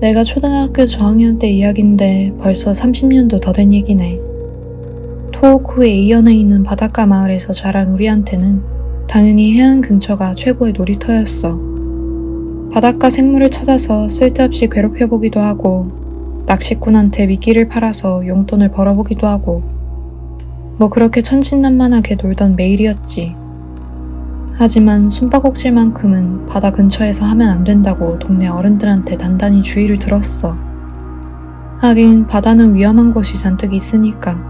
내가 초등학교 저학년 때 이야기인데 벌써 30년도 더 된 얘기네. 토호쿠의 에이현에 있는 바닷가 마을에서 자란 우리한테는 당연히 해안 근처가 최고의 놀이터였어. 바닷가 생물을 찾아서 쓸데없이 괴롭혀보기도 하고 낚시꾼한테 미끼를 팔아서 용돈을 벌어보기도 하고 뭐 그렇게 천진난만하게 놀던 매일이었지. 하지만 숨바꼭질만큼은 바다 근처에서 하면 안 된다고 동네 어른들한테 단단히 주의를 들었어. 하긴 바다는 위험한 곳이 잔뜩 있으니까.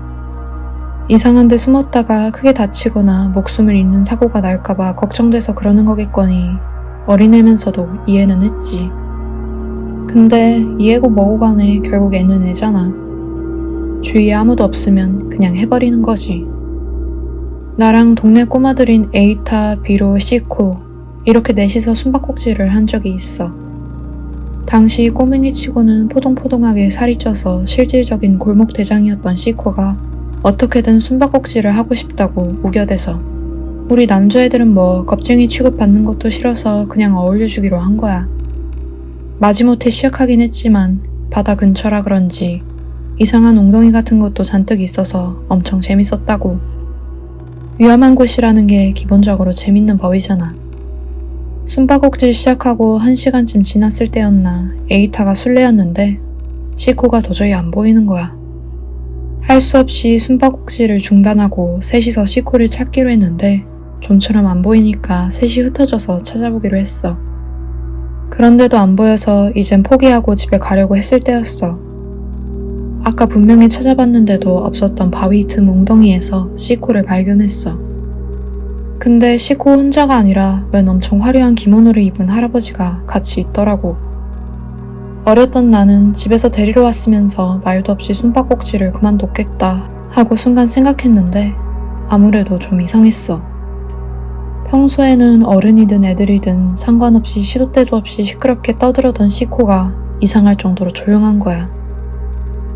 이상한 데 숨었다가 크게 다치거나 목숨을 잃는 사고가 날까봐 걱정돼서 그러는 거겠거니 어린애면서도 이해는 했지. 근데 이해고 뭐고 간에 결국 애는 애잖아. 주위에 아무도 없으면 그냥 해버리는 거지. 나랑 동네 꼬마들인 에이타, 비로, 시코 이렇게 넷이서 숨바꼭질을 한 적이 있어. 당시 꼬맹이 치고는 포동포동하게 살이 쪄서 실질적인 골목 대장이었던 시코가 어떻게든 숨바꼭질을 하고 싶다고 우겨대서 우리 남자애들은 뭐 겁쟁이 취급받는 것도 싫어서 그냥 어울려주기로 한 거야. 마지못해 시작하긴 했지만 바다 근처라 그런지 이상한 웅덩이 같은 것도 잔뜩 있어서 엄청 재밌었다고. 위험한 곳이라는 게 기본적으로 재밌는 법이잖아. 숨바꼭질 시작하고 1시간쯤 지났을 때였나 에이타가 술래였는데 시코가 도저히 안 보이는 거야. 할 수 없이 숨바꼭질을 중단하고 셋이서 시코를 찾기로 했는데 좀처럼 안 보이니까 셋이 흩어져서 찾아보기로 했어. 그런데도 안 보여서 이젠 포기하고 집에 가려고 했을 때였어. 아까 분명히 찾아봤는데도 없었던 바위 틈 웅덩이에서 시코를 발견했어. 근데 시코 혼자가 아니라 웬 엄청 화려한 기모노를 입은 할아버지가 같이 있더라고. 어렸던 나는 집에서 데리러 왔으면서 말도 없이 숨바꼭질을 그만뒀겠다 하고 순간 생각했는데 아무래도 좀 이상했어. 평소에는 어른이든 애들이든 상관없이 시도 때도 없이 시끄럽게 떠들어던 시코가 이상할 정도로 조용한 거야.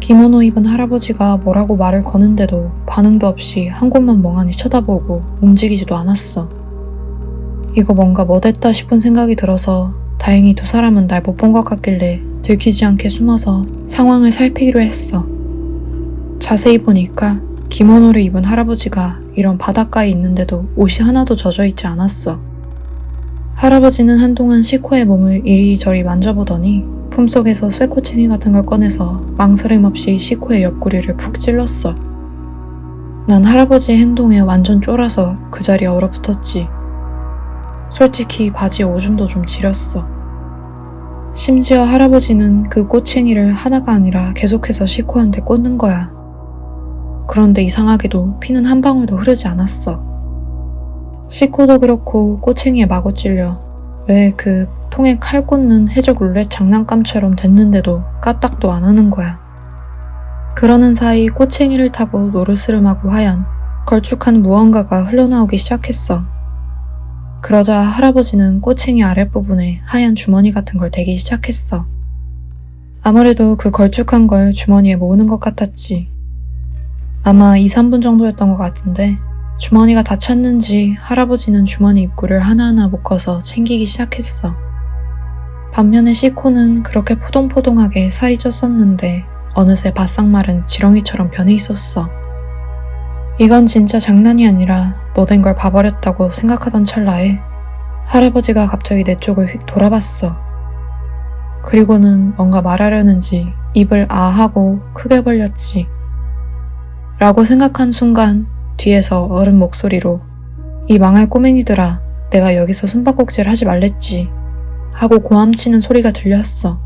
기모노 입은 할아버지가 뭐라고 말을 거는데도 반응도 없이 한 곳만 멍하니 쳐다보고 움직이지도 않았어. 이거 뭔가 못했다 싶은 생각이 들어서 다행히 두 사람은 날 못 본 것 같길래 들키지 않게 숨어서 상황을 살피기로 했어. 자세히 보니까 기모노를 입은 할아버지가 이런 바닷가에 있는데도 옷이 하나도 젖어있지 않았어. 할아버지는 한동안 시코의 몸을 이리저리 만져보더니 품속에서 쇠꼬챙이 같은 걸 꺼내서 망설임 없이 시코의 옆구리를 푹 찔렀어. 난 할아버지의 행동에 완전 쫄아서 그 자리에 얼어붙었지. 솔직히 바지에 오줌도 좀 지렸어. 심지어 할아버지는 그 꼬챙이를 하나가 아니라 계속해서 시코한테 꽂는 거야. 그런데 이상하게도 피는 한 방울도 흐르지 않았어. 시코도 그렇고 꼬챙이에 마구 찔려 왜 그 통에 칼 꽂는 해적 룰렛 장난감처럼 됐는데도 까딱도 안 하는 거야. 그러는 사이 꼬챙이를 타고 노르스름하고 하얀 걸쭉한 무언가가 흘러나오기 시작했어. 그러자 할아버지는 꼬챙이 아랫부분에 하얀 주머니 같은 걸 대기 시작했어. 아무래도 그 걸쭉한 걸 주머니에 모으는 것 같았지. 아마 2, 3분 정도였던 것 같은데 주머니가 다 찼는지 할아버지는 주머니 입구를 하나하나 묶어서 챙기기 시작했어. 반면에 시코는 그렇게 포동포동하게 살이 쪘었는데 어느새 바싹 마른 지렁이처럼 변해 있었어. 이건 진짜 장난이 아니라 못된 걸 봐버렸다고 생각하던 찰나에 할아버지가 갑자기 내 쪽을 휙 돌아봤어. 그리고는 뭔가 말하려는지 입을 아 하고 크게 벌렸지. 라고 생각한 순간 뒤에서 어른 목소리로 이 망할 꼬맹이들아, 내가 여기서 숨바꼭질 하지 말랬지 하고 고함치는 소리가 들렸어.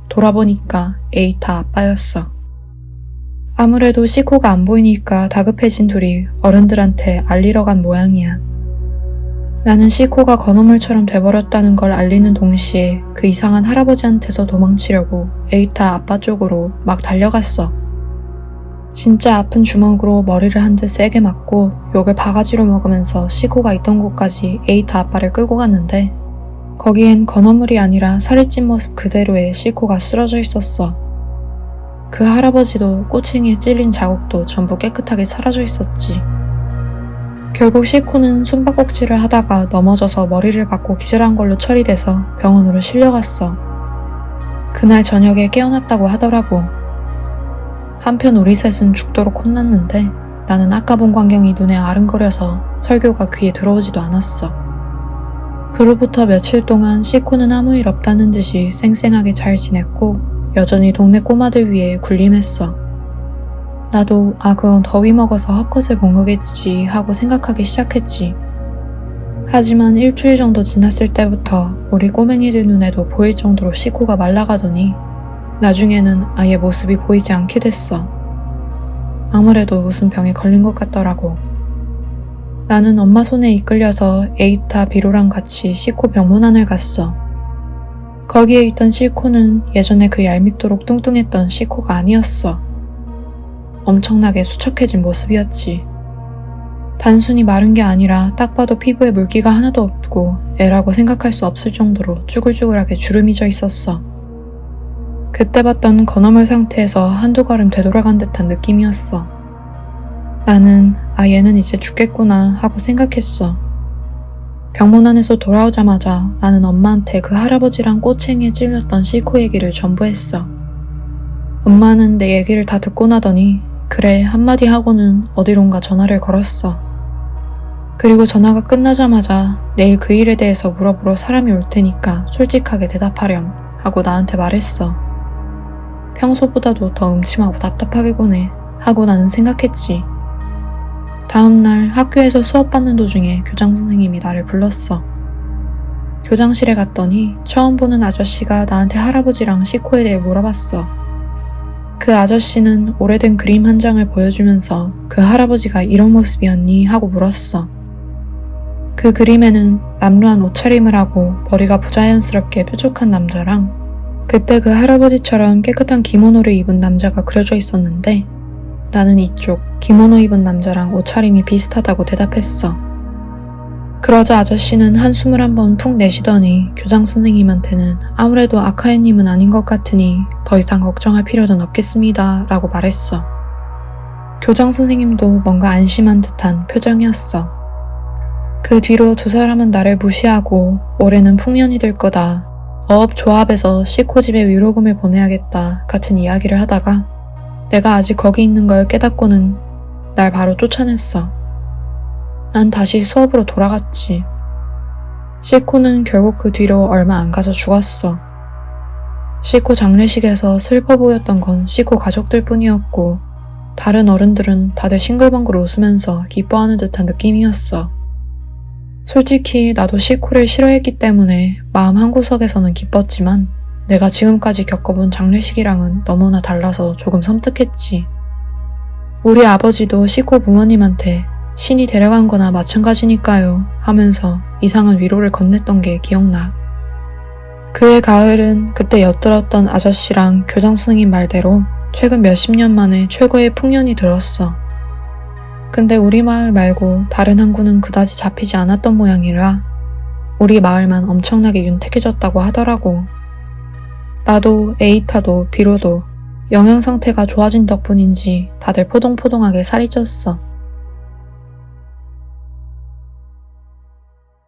돌아보니까 에이타 아빠였어. 아무래도 시코가 안 보이니까 다급해진 둘이 어른들한테 알리러 간 모양이야. 나는 시코가 건어물처럼 돼버렸다는 걸 알리는 동시에 그 이상한 할아버지한테서 도망치려고 에이타 아빠 쪽으로 막 달려갔어. 진짜 아픈 주먹으로 머리를 한 대 세게 맞고 욕을 바가지로 먹으면서 시코가 있던 곳까지 에이타 아빠를 끌고 갔는데 거기엔 건어물이 아니라 살이 찐 모습 그대로의 시코가 쓰러져 있었어. 그 할아버지도 꼬챙이에 찔린 자국도 전부 깨끗하게 사라져 있었지. 결국 시코는 숨바꼭질을 하다가 넘어져서 머리를 박고 기절한 걸로 처리돼서 병원으로 실려갔어. 그날 저녁에 깨어났다고 하더라고. 한편 우리 셋은 죽도록 혼났는데 나는 아까 본 광경이 눈에 아른거려서 설교가 귀에 들어오지도 않았어. 그로부터 며칠 동안 시코는 아무 일 없다는 듯이 쌩쌩하게 잘 지냈고 여전히 동네 꼬마들 위해 군림했어. 나도 그건 더위 먹어서 헛것을 본 거겠지 하고 생각하기 시작했지. 하지만 일주일 정도 지났을 때부터 우리 꼬맹이들 눈에도 보일 정도로 시코가 말라가더니 나중에는 아예 모습이 보이지 않게 됐어. 아무래도 무슨 병에 걸린 것 같더라고. 나는 엄마 손에 이끌려서 에이타 비로랑 같이 시코 병문안을 갔어. 거기에 있던 시코는 예전에 그 얄밉도록 뚱뚱했던 시코가 아니었어. 엄청나게 수척해진 모습이었지. 단순히 마른 게 아니라 딱 봐도 피부에 물기가 하나도 없고 애라고 생각할 수 없을 정도로 쭈글쭈글하게 주름이 져 있었어. 그때 봤던 건어물 상태에서 한두 걸음 되돌아간 듯한 느낌이었어. 나는 얘는 이제 죽겠구나 하고 생각했어. 병문안에서 돌아오자마자 나는 엄마한테 그 할아버지랑 꼬챙이에 찔렸던 시코 얘기를 전부 했어. 엄마는 내 얘기를 다 듣고 나더니 그래 한마디 하고는 어디론가 전화를 걸었어. 그리고 전화가 끝나자마자 내일 그 일에 대해서 물어보러 사람이 올 테니까 솔직하게 대답하렴 하고 나한테 말했어. 평소보다도 더 음침하고 답답하게군 해 하고 나는 생각했지. 다음날 학교에서 수업받는 도중에 교장선생님이 나를 불렀어. 교장실에 갔더니 처음 보는 아저씨가 나한테 할아버지랑 시코에 대해 물어봤어. 그 아저씨는 오래된 그림 한 장을 보여주면서 그 할아버지가 이런 모습이었니? 하고 물었어. 그 그림에는 남루한 옷차림을 하고 머리가 부자연스럽게 뾰족한 남자랑 그때 그 할아버지처럼 깨끗한 기모노를 입은 남자가 그려져 있었는데 나는 이쪽 기모노 입은 남자랑 옷차림이 비슷하다고 대답했어. 그러자 아저씨는 한숨을 한번 푹 내쉬더니 교장 선생님한테는 아무래도 아카에님은 아닌 것 같으니 더 이상 걱정할 필요는 없겠습니다 라고 말했어. 교장 선생님도 뭔가 안심한 듯한 표정이었어. 그 뒤로 두 사람은 나를 무시하고 올해는 풍년이 될 거다. 어업조합에서 시코 집에 위로금을 보내야겠다 같은 이야기를 하다가 내가 아직 거기 있는 걸 깨닫고는 날 바로 쫓아냈어. 난 다시 수업으로 돌아갔지. 시코는 결국 그 뒤로 얼마 안 가서 죽었어. 시코 장례식에서 슬퍼 보였던 건 시코 가족들 뿐이었고 다른 어른들은 다들 싱글벙글 웃으면서 기뻐하는 듯한 느낌이었어. 솔직히 나도 시코를 싫어했기 때문에 마음 한구석에서는 기뻤지만 내가 지금까지 겪어본 장례식이랑은 너무나 달라서 조금 섬뜩했지. 우리 아버지도 시코 부모님한테 신이 데려간 거나 마찬가지니까요 하면서 이상한 위로를 건넸던 게 기억나. 그해 가을은 그때 엿들었던 아저씨랑 교장 선생님 말대로 최근 몇십 년 만에 최고의 풍년이 들었어. 근데 우리 마을 말고 다른 항구는 그다지 잡히지 않았던 모양이라 우리 마을만 엄청나게 윤택해졌다고 하더라고. 나도 에이타도 비로도 영양 상태가 좋아진 덕분인지 다들 포동포동하게 살이 쪘어.